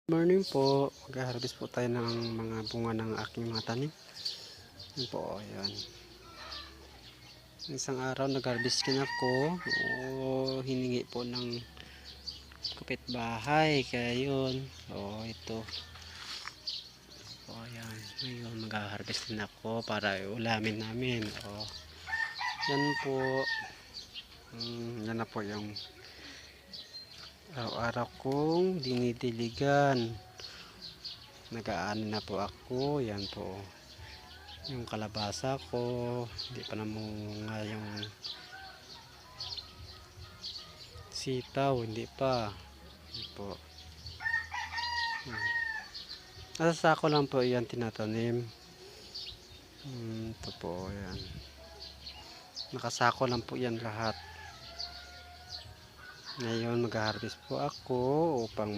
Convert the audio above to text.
Morning po, mag-harvest po tayo ng mga bunga ng aking mga tanim. Yan po, ayan. Isang araw nag-harvest din ako. Hiningi po ng kapitbahay. Kaya yun, ito. Ayan, ngayon mag-harvest din ako para ulamin namin. Yan po. Yan na po yung araw-araw kong dinidiligan. Nag-aano na po ako. Yan po yung kalabasa ko, hindi pa namunga yung sitaw, hindi pa. Yan po. Nasa sako lang po yan tinatanim. Ito po, yan. Nakasako lang po yan lahat. Ngayon mag-harvest po ako upang